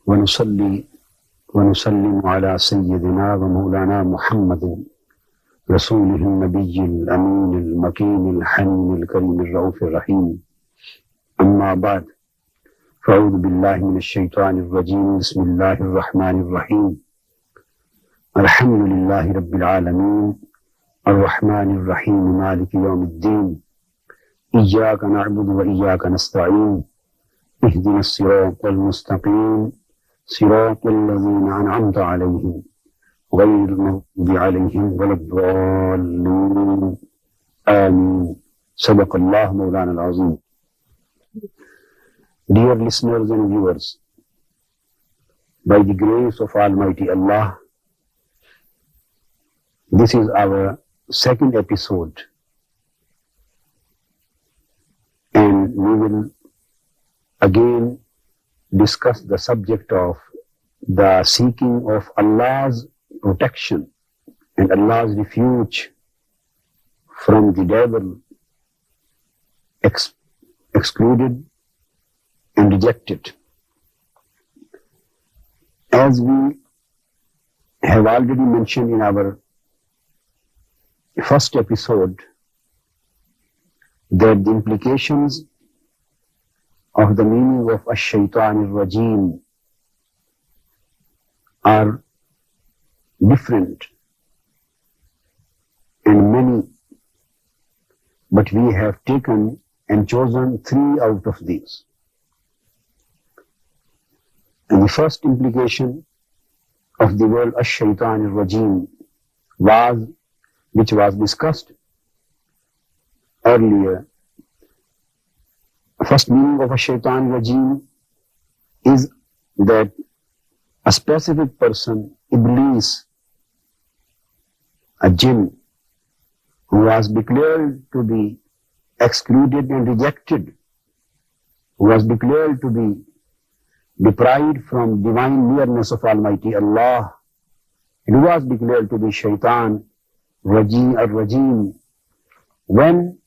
ونصلي ونسلم على سيدنا ومولانا محمد رسوله النبي الأمين المكين الحنين الكريم الرؤوف الرحيم. أما بعد، فأعوذ بالله من الشيطان الرجيم. بسم الله الرحمن الرحيم. الحمد لله رب العالمين الرحمن الرحيم مالك يوم الدين. إياك نعبد وإياك نستعين. اهدنا الصراط المستقيم صراط الذين أنعمت عليهم غير المغضوب عليهم ولا الضالين. آمين. صدق الله مولانا العظيم. Dear listeners and viewers, by the grace of Almighty Allah, this is our second episode, and we will again discuss the subject of the seeking of Allah's protection and Allah's refuge from the devil, excluded and rejected. As we have already mentioned in our first episode, that the implications of the meaning of Ash-Shaytan al-Rajim are different and many, but we have taken and chosen 3 out of these. And the first implication of the word Ash-Shaytan al-Rajim which was discussed earlier. First meaning of a Shaitan Rajim is that a specific person, Iblis, a jinn, who was declared to be excluded and rejected, who was declared to be deprived from divine nearness of Almighty Allah, and who was declared to be Shaitan Rajim, when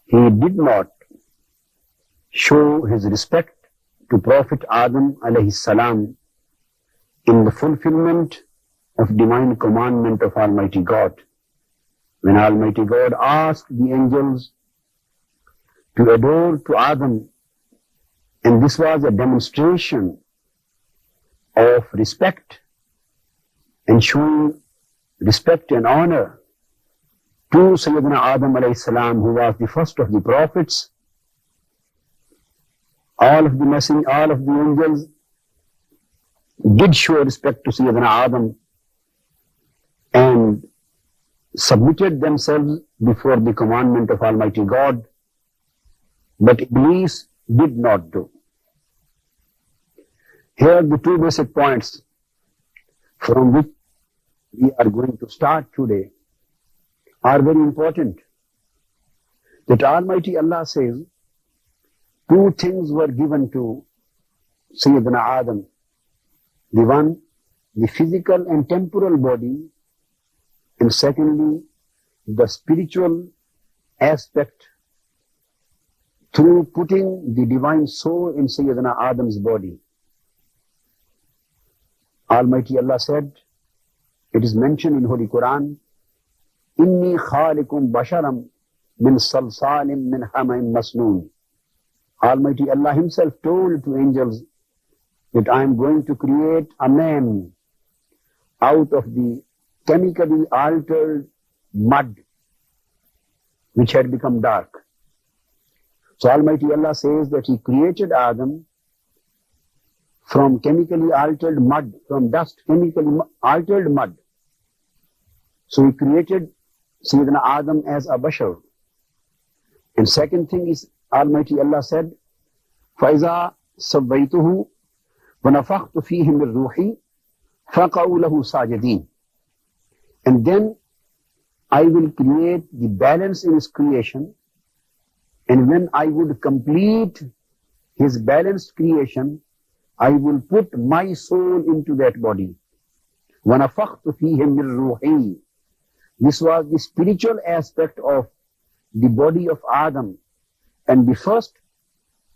he did not show his respect to Prophet Adam alayhi salam in the fulfillment of divine commandment of Almighty God. When Almighty God asked the angels to adore to Adam, and this was a demonstration of respect and showing respect and honor to Sayyidina Adam alayhi salam, who was the first of the prophets. All of the angels did show respect to Sayyidina Adam and submitted themselves before the commandment of Almighty God, but Iblis did not do. Here the 2 basic points from which we are going to start today are very important. That Almighty Allah says 2 things were given to Sayyidina Adam. The one, the physical and temporal body, and secondly, the spiritual aspect through putting the divine soul in Sayyidina Adam's body. Almighty Allah said, it is mentioned in Holy Quran, Inni khalikum basharam min salsalim min hamain masnoon. Almighty Allah himself told to angels that I am going to create a man out of the chemically altered mud which had become dark. So Almighty Allah says that he created Adam from chemically altered mud, from dust, chemically altered mud. So he created Sayyidina Adam as a bashar. And second thing is, Almighty Allah said, فَإِذَا سَوَّيْتُهُ وَنَفَخْتُ فِيهِ مِنْ رُوحِي فَقَعُوا لَهُ سَاجِدِينَ. And then I will create the balance in his creation, and when I would complete his balanced creation, I will put my soul into that body. وَنَفَخْتُ فِيهِ مِنْ رُوحِي. This was the spiritual aspect of the body of Adam. And the first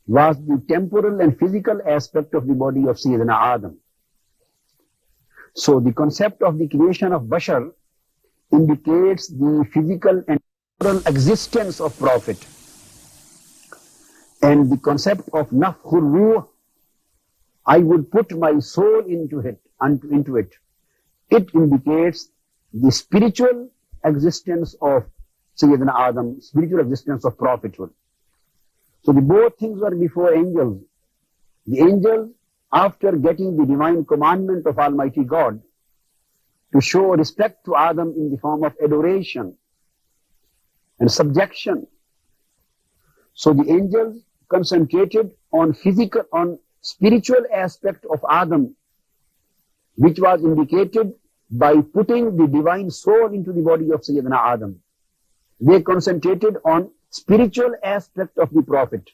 was the temporal and physical aspect of the body of Sayyidina Adam. So the concept of the creation of Bashar indicates the physical and temporal existence of Prophet. And the concept of Nafkhul Ruh, I would put my soul into it. It indicates the spiritual existence of Sayyidina Adam, spiritual existence of prophethood. So the both things were before angels. The angels, after getting the divine commandment of Almighty God to show respect to Adam in the form of adoration and subjection, so the angels concentrated on spiritual aspect of Adam, which was indicated by putting the divine soul into the body of Sayyidina Adam. They concentrated on spiritual aspect of the Prophet,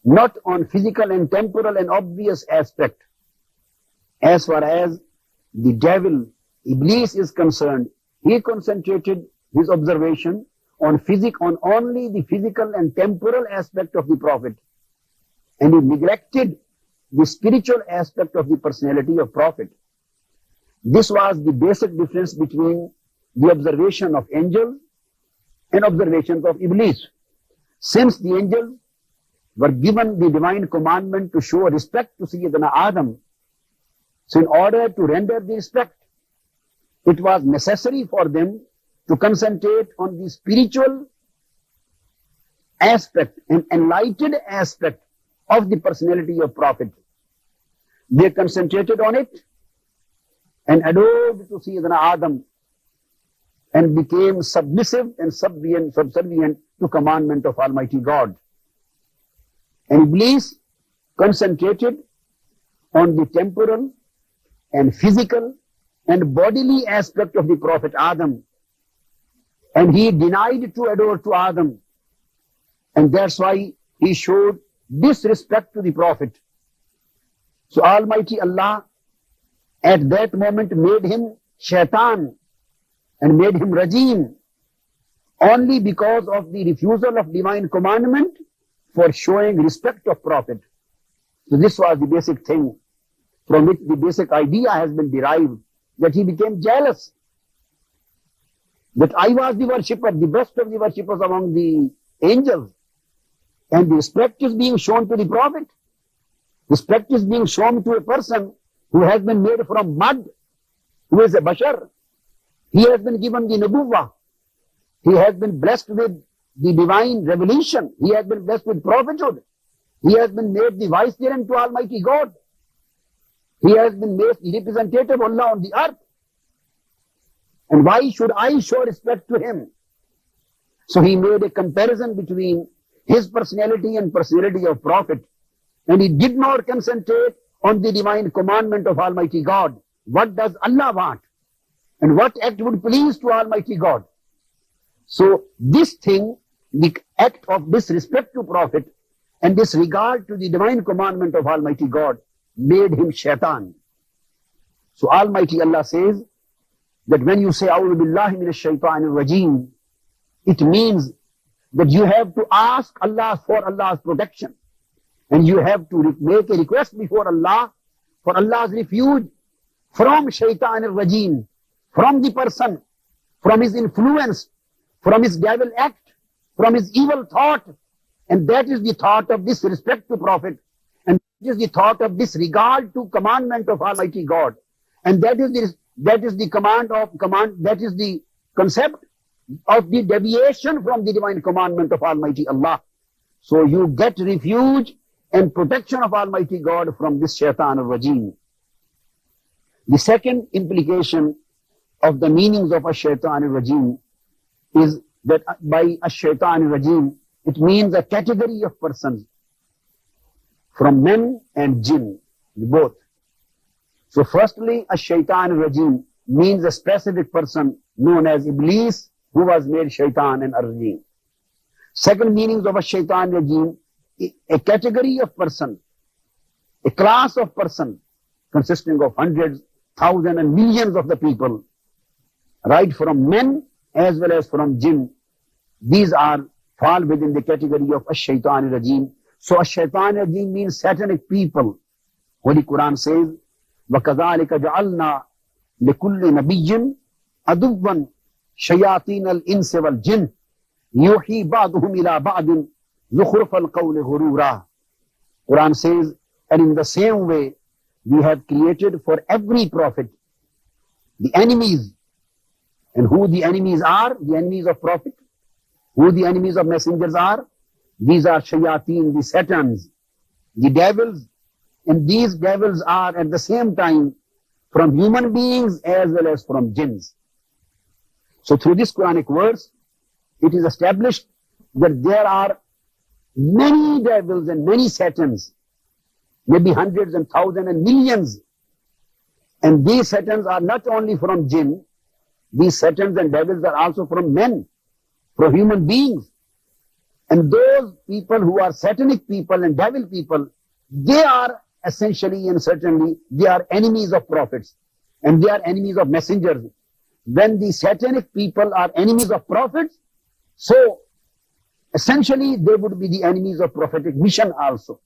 not on physical and temporal and obvious aspect. As far as the devil, Iblis, is concerned, he concentrated his observation on only the physical and temporal aspect of the Prophet, and he neglected the spiritual aspect of the personality of Prophet. This was the basic difference between the observation of angels and observations of Iblis. Since the angels were given the divine commandment to show respect to Sayyidina Adam, so in order to render the respect, it was necessary for them to concentrate on the spiritual aspect and enlightened aspect of the personality of Prophet. They concentrated on it and adored to Sayyidina Adam and became submissive and subservient to commandment of Almighty God. And Iblis concentrated on the temporal and physical and bodily aspect of the Prophet Adam, and he denied to adore to Adam, and that's why he showed disrespect to the Prophet. So Almighty Allah at that moment made him shaitan and made him rajim, only because of the refusal of divine commandment for showing respect of Prophet. So this was the basic thing from which the basic idea has been derived, that he became jealous, that I was the worshipper, the best of the worshippers among the angels, and the respect is being shown to the Prophet. Respect is being shown to a person who has been made from mud, who is a bashar. He has been given the nubuwwah. He has been blessed with the divine revelation. He has been blessed with prophethood. He has been made the vicegerent to Almighty God. He has been made the representative of Allah on the earth. And why should I show respect to him? So he made a comparison between his personality and personality of Prophet. And he did not concentrate on the divine commandment of Almighty God. What does Allah want? And what act would please to Almighty God? So this thing, the act of disrespect to Prophet and disregard to the divine commandment of Almighty God, made him shaitan. So Almighty Allah says that when you say A'udhu Billahi Minash Shaitanir Rajim, it means that you have to ask Allah for Allah's protection. And you have to make a request before Allah for Allah's refuge from Shaitanir Rajim, from the person, from his influence, from his devil act, from his evil thought. And that is the thought of disrespect to Prophet. And that is the thought of disregard to commandment of Almighty God. And that is the concept of the deviation from the divine commandment of Almighty Allah. So you get refuge and protection of Almighty God from this shaitan al-rajim. The second implication of the meanings of a shaitan al-rajim is that by a shaitan al-rajim, it means a category of persons from men and jinn, both. So firstly, a shaitan al-rajim means a specific person known as Iblis, who was made shaitan and ar-rajim. Second meanings of a shaitan al-rajim, a category of person, a class of person consisting of hundreds, thousands and millions of the people, right from men as well as from jinn. These fall within the category of a shaitan rajim. So ash-shaytan rajim means satanic people. Holy Quran says, وَكَذَلِكَ جَعَلْنَا لِكُلِّ نَبِيٍّ عَدُوًّا شَيَاطِينَ الْإِنسِ وَالْجِنِّ يُوحِي بَعْضُهُمْ إِلَى بَعْضٍ زُخْرُفَ الْقَوْلِ غُرُورًا. Quran says, and in the same way, we have created for every prophet the enemies. And who the enemies are? The enemies of prophet. Who the enemies of messengers are? These are shayateen, the satans, the devils. And these devils are at the same time from human beings as well as from jinns. So through this Quranic verse, it is established that there are many devils and many satans, maybe hundreds and thousands and millions. And these satans are not only from jinn, these satans and devils are also from men, from human beings. And those people who are satanic people and devil people, they are essentially and certainly, they are enemies of prophets and they are enemies of messengers. When the satanic people are enemies of prophets, so essentially they would be the enemies of prophetic mission also.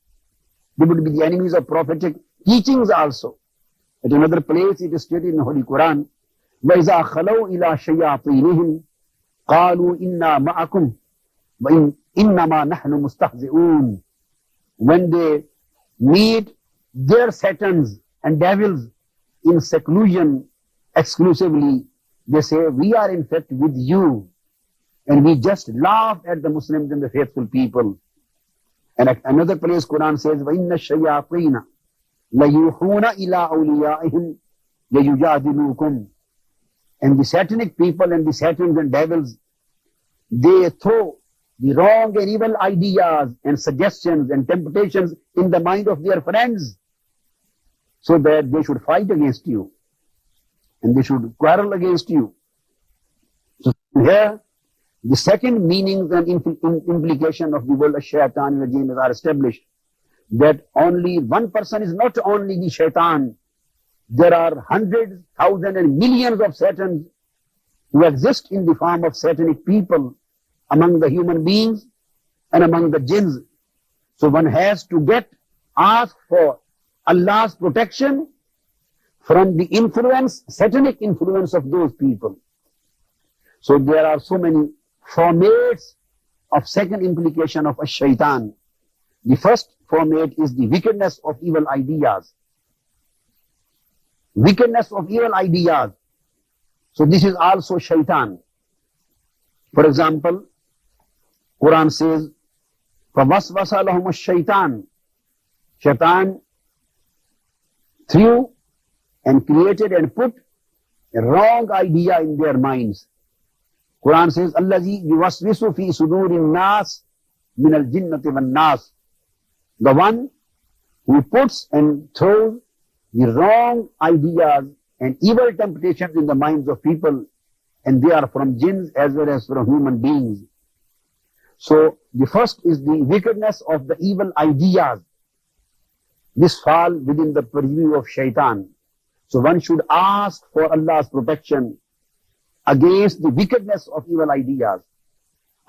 They would be the enemies of prophetic teachings also. At another place it is stated in the Holy Quran, وَإِذَا خَلَوْا إِلَىٰ شَيَاطِينِهِمْ قَالُوا إِنَّا مَعَكُمْ وَإِنَّمَا نَحْنُ مُسْتَهْزِئُونَ. When they meet their satans and devils in seclusion exclusively, they say, we are in fact with you. And we just laugh at the Muslims and the faithful people. And at another place Quran says, وَإِنَّ الشَّيَاطِينَ لَيُوحُونَ إِلَىٰ أَوْلِيَائِهِمْ لَيُجَادِلُوكُمْ. And the satanic people and the satans and devils, they throw the wrong and evil ideas and suggestions and temptations in the mind of their friends so that they should fight against you and they should quarrel against you. So here, the second meanings and implication of the word shaitan regime are established, that only one person is not only the shaitan. There are hundreds, thousands and millions of satans who exist in the form of satanic people among the human beings and among the jinns. So one has to ask for Allah's protection from the influence, satanic influence of those people. So there are so many formats of second implication of a shaitan. The first format is the wickedness of evil ideas. Wickedness of evil ideas. So this is also shaitan. For example, Quran says, فَوَسْوَسَ لَهُمُ الشَّيْطَانِ. Shaitan threw and created and put a wrong idea in their minds. Quran says, الَّذِي يُوَسْوِسُ فِي صُدُورِ النَّاسِ مِنَ الْجِنَّةِ وَالنَّاسِ. The one who puts and throws the wrong ideas and evil temptations in the minds of people, and they are from jinns as well as from human beings. So the first is the wickedness of the evil ideas. This fall within the purview of shaitan. So one should ask for Allah's protection against the wickedness of evil ideas,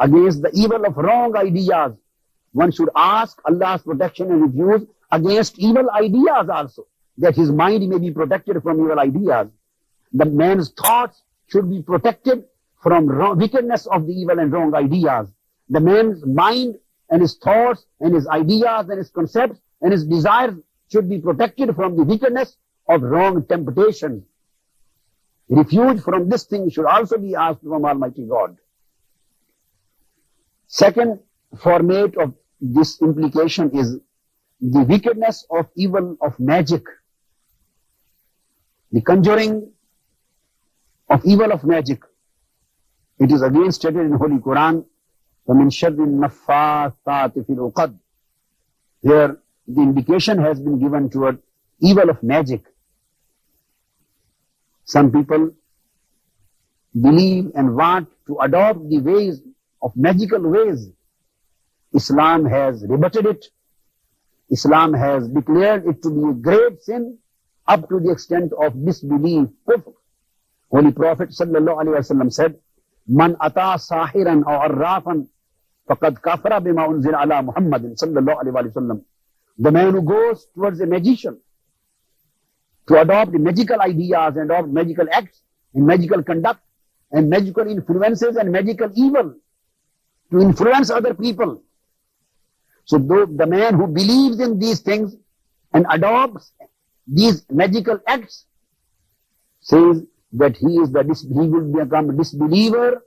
against the evil of wrong ideas. One should ask Allah's protection and refuge against evil ideas also, that his mind may be protected from evil ideas. The man's thoughts should be protected from wickedness of the evil and wrong ideas. The man's mind and his thoughts and his ideas and his concepts and his desires should be protected from the wickedness of wrong temptations. Refuge from this thing should also be asked from Almighty God. Second format of this implication is the wickedness of evil of magic. The conjuring of evil of magic. It is again stated in Holy Quran, وَمِنْ شَرِّ النَّفَّاثَاتِ فِي الْعُقَدِ. Here the indication has been given toward evil of magic. Some people believe and want to adopt the ways of magical ways. Islam has rebutted it. Islam has declared it to be a grave sin up to the extent of disbelief. Holy Prophet sallallahu alaihi wasallam said, "Man ata sahiran aw arrafan فَقَدْ كَفَرَ بِمَا أُنزِلَ عَلَى مُحَمَّدٍ sallallahu alayhi wa sallam. The man who goes towards a magician to adopt magical ideas and adopt magical acts and magical conduct and magical influences and magical evil to influence other people. So the man who believes in these things and adopts these magical acts says that he will become a disbeliever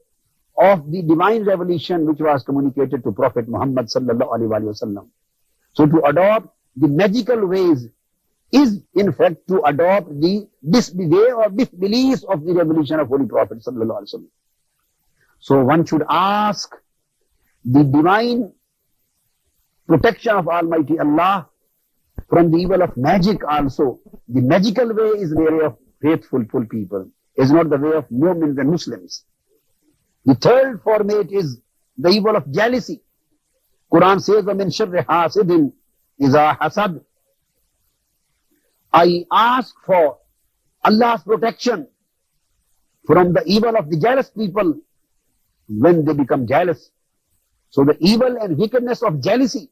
of the divine revelation which was communicated to Prophet Muhammad sallallahu alaihi wasallam. So to adopt the magical ways is in fact to adopt the way or disbeliefs of the revelation of Holy Prophet sallallahu alaihi wasallam. So one should ask the divine protection of Almighty Allah from the evil of magic also. The magical way is the way of faithful people, is not the way of Mu'mins and Muslims. The third format is the evil of jealousy. Quran says, وَمِن شَرِّ حَاسِدٍ إِذَا حَسَدٍ. I ask for Allah's protection from the evil of the jealous people when they become jealous. So the evil and wickedness of jealousy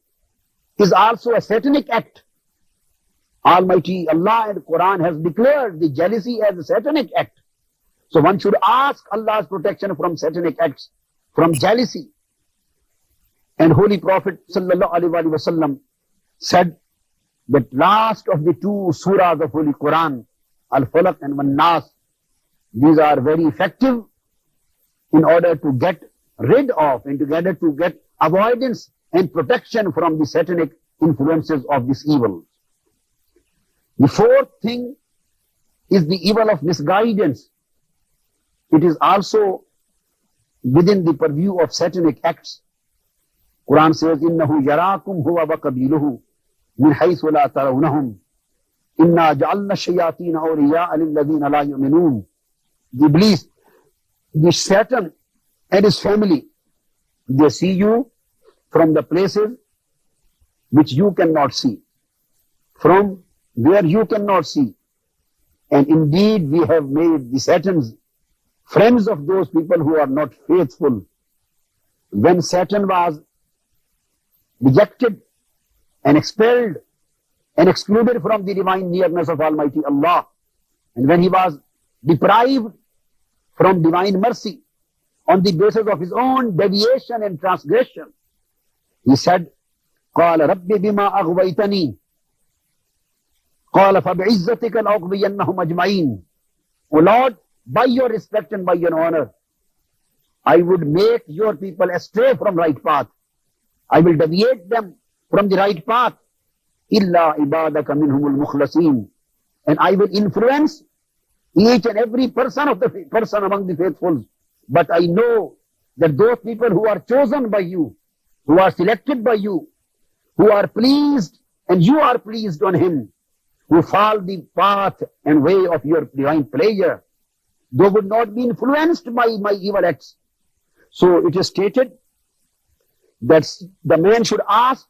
is also a satanic act. Almighty Allah and Quran has declared the jealousy as a satanic act. So one should ask Allah's protection from satanic acts, from jealousy. And Holy Prophet sallallahu alaihi wasallam said that last of the two surahs of Holy Quran, Al-Falaq and Wan-Nas, these are very effective in order to get rid of and together to get avoidance and protection from the satanic influences of this evil. The fourth thing is the evil of misguidance. It is also within the purview of satanic acts. Quran says, إِنَّهُ يَرَاكُمْ هُوَ وَقَبِيلُهُ مِنْ حَيْثُ لَا تَرَوْنَهُمْ إِنَّا جَعَلْنَا الشَّيَاطِينَ أَوْلِيَاءَ لِلَّذِينَ لَا يُؤْمِنُونَ. The Iblis, the Satan and his family, they see you from the places which you cannot see, from where you cannot see. And indeed we have made the Satans friends of those people who are not faithful. When Satan was rejected and expelled and excluded from the divine nearness of Almighty Allah, and when he was deprived from divine mercy on the basis of his own deviation and transgression, he said, قَالَ رَبِّ بِمَا أَغْوَيْتَنِي قَالَ فَبِعِزَّتِكَ لَأُغْوِيَنَّهُمْ أَجْمَعِينَ. O Lord, by your respect and by your honor, I would make your people astray from right path. I will deviate them from the right path. إِلَّا عِبَادَكَ مِنْهُمُ الْمُخْلَصِينَ. And I will influence each and every person among the faithfuls. But I know that those people who are chosen by you, who are selected by you, who are pleased and you are pleased on him, who follow the path and way of your divine pleasure, they would not be influenced by my evil acts. So it is stated that the man should ask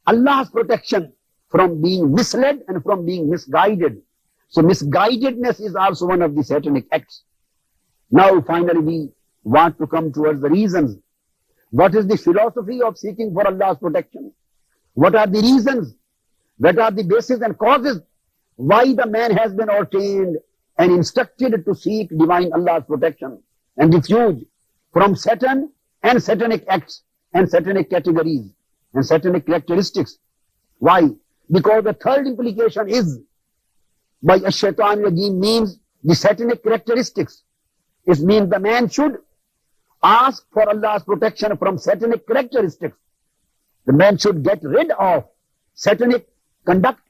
Allah's protection from being misled and from being misguided. So misguidedness is also one of the satanic acts. Now finally we want to come towards the reasons. What is the philosophy of seeking for Allah's protection? What are the reasons? What are the bases and causes why the man has been ordained and instructed to seek divine Allah's protection and refuge from Satan and satanic acts and satanic categories and satanic characteristics? Why? Because the third implication is by ash-shaytan rajim means the satanic characteristics. It means the man should ask for Allah's protection from satanic characteristics. The man should get rid of satanic conduct,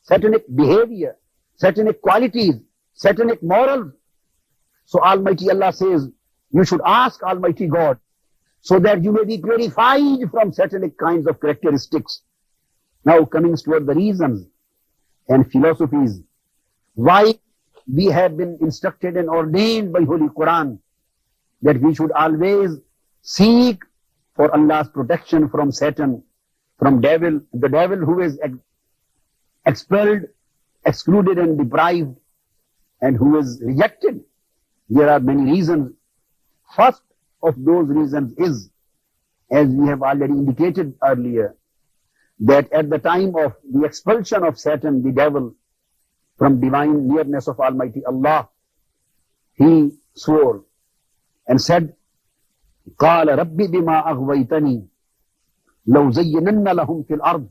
satanic behavior, satanic qualities, satanic morals. So Almighty Allah says, you should ask Almighty God so that you may be purified from satanic kinds of characteristics. Now coming toward the reasons and philosophies why we have been instructed and ordained by Holy Quran that we should always seek for Allah's protection from Satan, from the devil who is expelled, excluded and deprived and who is rejected. There are many reasons. First of those reasons is as we have already indicated earlier, that at the time of the expulsion of Satan, the devil, from divine nearness of Almighty Allah, he swore and said, قال رب بما أغويتني لو زينن لهم في الأرض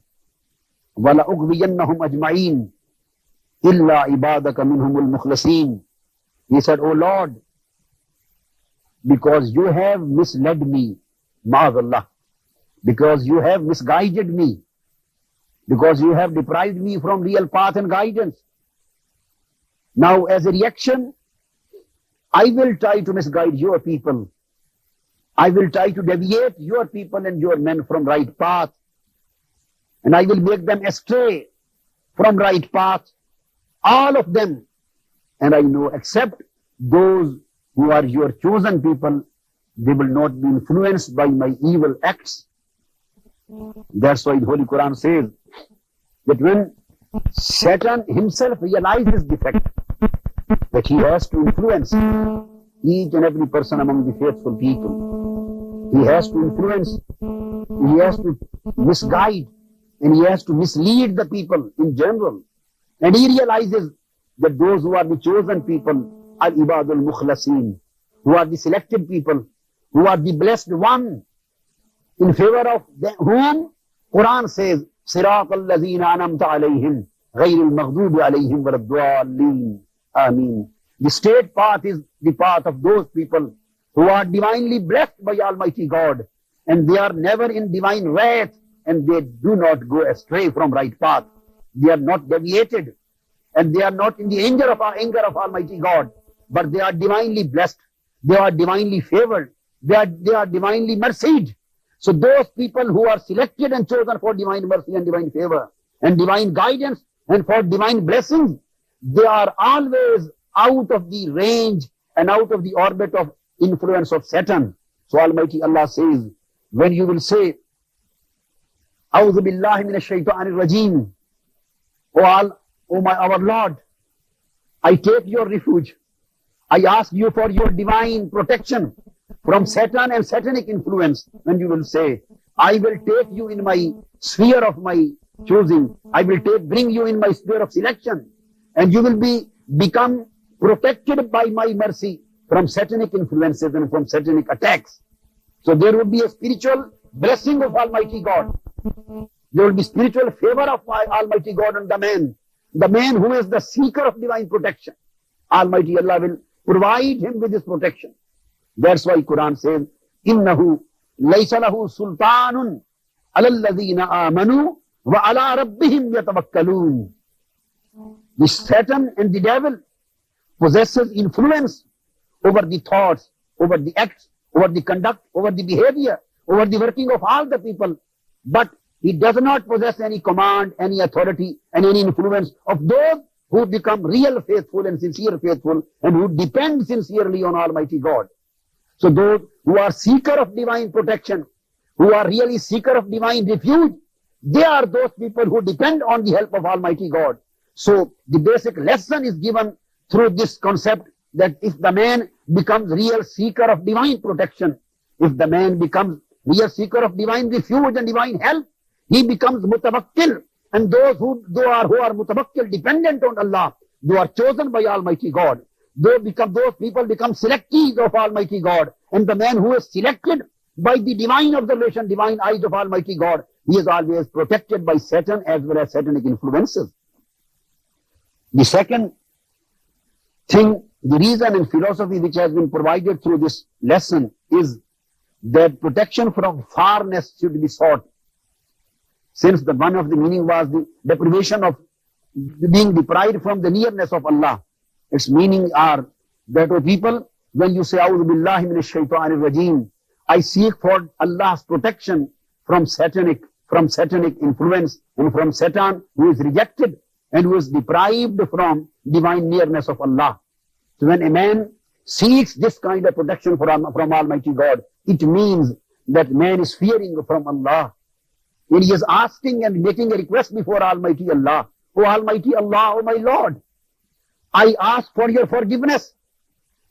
ولأغوينهم أجمعين إلا عبادك منهم المخلصين. He said, O Lord, because you have misled me, ma'azallah, because you have misguided me, because you have deprived me from real path and guidance. Now, as a reaction, I will try to misguide your people. I will try to deviate your people and your men from right path. And I will make them astray from right path. All of them. And I know, except those who are your chosen people, they will not be influenced by my evil acts. That's why the Holy Quran says that when Satan himself realizes the fact that he has to influence each and every person among the faithful people, he has to influence, he has to misguide, and he has to mislead the people in general. And he realizes that those who are the chosen people are Ibadul Mukhlasin, who are the selected people, who are the blessed one, in favor of them, whom Quran says, Sirat al-lazina anamta alayhim, ghayril maghdubi alayhim waladdallin. Ameen. The straight path is the path of those people who are divinely blessed by Almighty God, and they are never in divine wrath, and they do not go astray from right path. They are not deviated, and they are not in the anger of Almighty God, but they are divinely blessed. They are divinely favored. They are divinely mercied. So those people who are selected and chosen for divine mercy and divine favor and divine guidance and for divine blessings, they are always out of the range and out of the orbit of influence of Satan. So Almighty Allah says, when you will say, A'udhu billahi minash shaitanir rajim, our Lord, I take your refuge. I ask you for your divine protection from Satan and satanic influence. When you will say, I will take you in my sphere of my choosing. I will bring you in my sphere of selection. And you will become protected by my mercy from satanic influences and from satanic attacks. So there will be a spiritual blessing of Almighty God. There will be spiritual favor of Almighty God on the man who is the seeker of divine protection. Almighty Allah will provide him with this protection. That's why Quran says, إِنَّهُ لَيْسَ لَهُ سُلْطَانٌ عَلَى الَّذِينَ آمَنُوا وَعَلَىٰ رَبِّهِمْ يَتَوَكَّلُونَ. The Satan and the devil possesses influence over the thoughts, over the acts, over the conduct, over the behavior, over the working of all the people. But he does not possess any command, any authority, and any influence of those who become real faithful and sincere faithful and who depend sincerely on Almighty God. So those who are seeker of divine protection, who are really seeker of divine refuge, they are those people who depend on the help of Almighty God. So the basic lesson is given through this concept that if the man becomes real seeker of divine protection, if the man becomes real seeker of divine refuge and divine help, he becomes mutawakkil. And those who are mutawakkil, dependent on Allah, they are chosen by Almighty God. Those people become selectees of Almighty God. And the man who is selected by the divine observation, divine eyes of Almighty God, he is always protected by Satan as well as satanic influences. The second thing, the reason and philosophy which has been provided through this lesson is that protection from farness should be sought. Since one of the meaning was the deprivation of being deprived from the nearness of Allah. Its meaning are that, O people, when you say, A'udhu billahi minash shaitanir rajim, I seek for Allah's protection from satanic influence and from Satan who is rejected and who is deprived from divine nearness of Allah. So when a man seeks this kind of protection from Almighty God, it means that man is fearing from Allah. When he is asking and making a request before Almighty Allah, O Almighty Allah, O my Lord, I ask for your forgiveness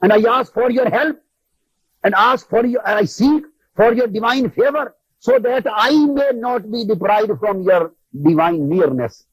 and I ask for your help and I seek for your divine favor, so that I may not be deprived from your divine nearness.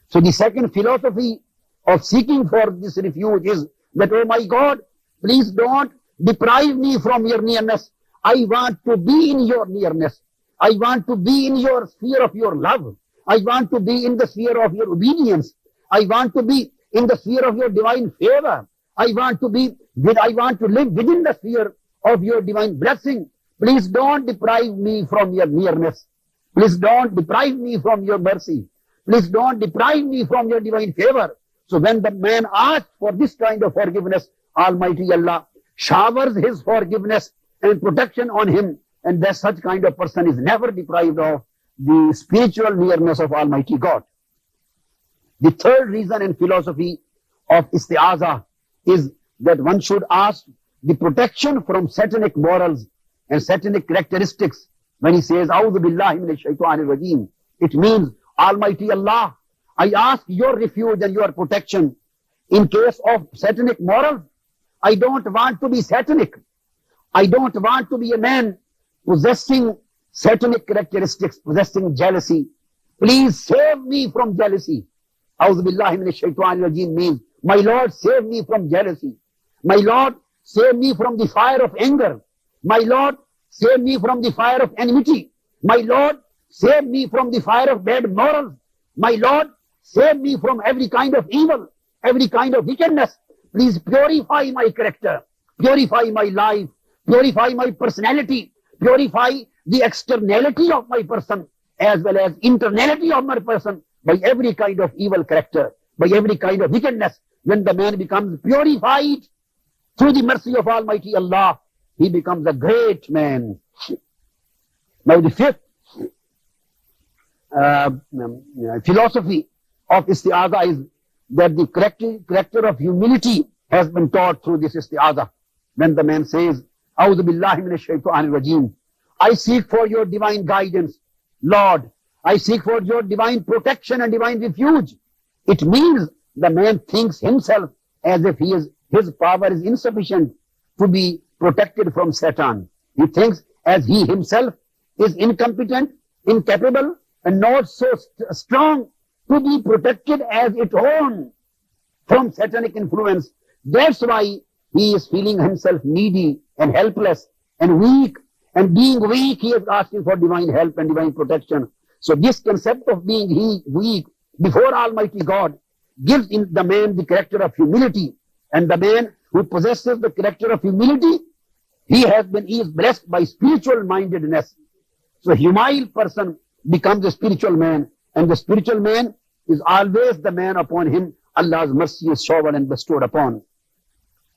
So the second philosophy of seeking for this refuge is that, oh my God, please don't deprive me from your nearness. I want to be in your nearness. I want to be in your sphere of your love. I want to be in the sphere of your obedience. I want to be in the sphere of your divine favor. I want to live within the sphere of your divine blessing. Please don't deprive me from your nearness. Please don't deprive me from your mercy. Please don't deprive me from your divine favor. So when the man asks for this kind of forgiveness, Almighty Allah showers his forgiveness and protection on him, and that such kind of person is never deprived of the spiritual nearness of Almighty God. The third reason and philosophy of isti'aza is that one should ask the protection from satanic morals and satanic characteristics. When he says, A'udhu billahi minash shaitanir rajeem, it means, Almighty Allah, I ask your refuge and your protection in case of satanic morals. I don't want to be satanic. I don't want to be a man possessing satanic characteristics, possessing jealousy. Please save me from jealousy. A'udhu billahi minash shaitanir rajeem means, my Lord, save me from jealousy. My Lord, save me from the fire of anger. My Lord, save me from the fire of enmity. My Lord, save me from the fire of bad morals. My Lord, save me from every kind of evil, every kind of wickedness. Please purify my character, purify my life, purify my personality, purify the externality of my person, as well as internality of my person, by every kind of evil character, by every kind of wickedness. When the man becomes purified through the mercy of Almighty Allah, he becomes a great man. Now the fifth philosophy of isti'aza is that the character of humility has been taught through this isti'aza. When the man says, A'udhu billahi minash shaitanir rajeem, I seek for your divine guidance, Lord. I seek for your divine protection and divine refuge. It means the man thinks himself as if his power is insufficient to be protected from Satan. He thinks as he himself is incompetent, incapable, and not so strong to be protected as its own from satanic influence. That's why he is feeling himself needy and helpless and weak. And being weak, he is asking for divine help and divine protection. So this concept of being weak before Almighty God gives in the man the character of humility. And the man who possesses the character of humility, he is blessed by spiritual mindedness. So humble person becomes a spiritual man, and the spiritual man is always the man upon him Allah's mercy is showered and bestowed upon.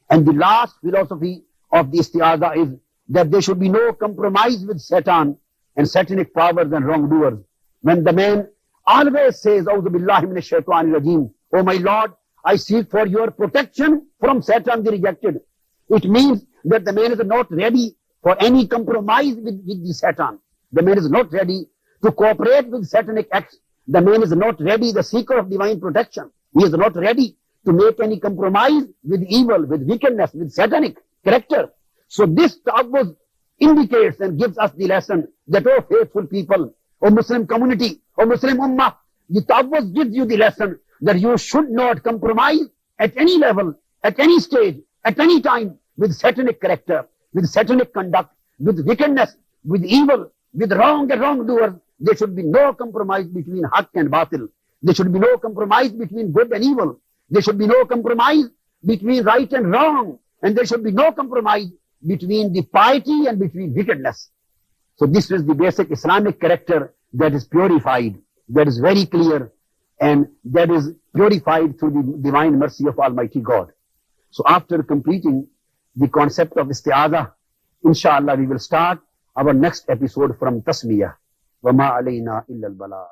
And the last philosophy of the isti'aza is that there should be no compromise with Satan and satanic powers and wrongdoers. When the man always says, A'udhu billahi minash shaitanir rajeem, oh my Lord, I seek for your protection from Satan the rejected. It means that the man is not ready for any compromise with the Satan. The man is not ready to cooperate with satanic acts. The man is not ready, the seeker of divine protection. He is not ready to make any compromise with evil, with wickedness, with satanic character. So this ta'awwuz indicates and gives us the lesson that, oh faithful people, oh Muslim community, oh Muslim ummah, the ta'awwuz gives you the lesson that you should not compromise at any level, at any stage, at any time with satanic character, with satanic conduct, with wickedness, with evil, with wrong and wrongdoers. There should be no compromise between haqq and batil. There should be no compromise between good and evil. There should be no compromise between right and wrong. And there should be no compromise between the piety and between wickedness. So this is the basic Islamic character that is purified, that is very clear, and that is purified through the divine mercy of Almighty God. So after completing the concept of isti'aza, inshallah we will start our next episode from Tasmiyah. وَمَا عَلَيْنَا إِلَّا الْبَلَاغُ.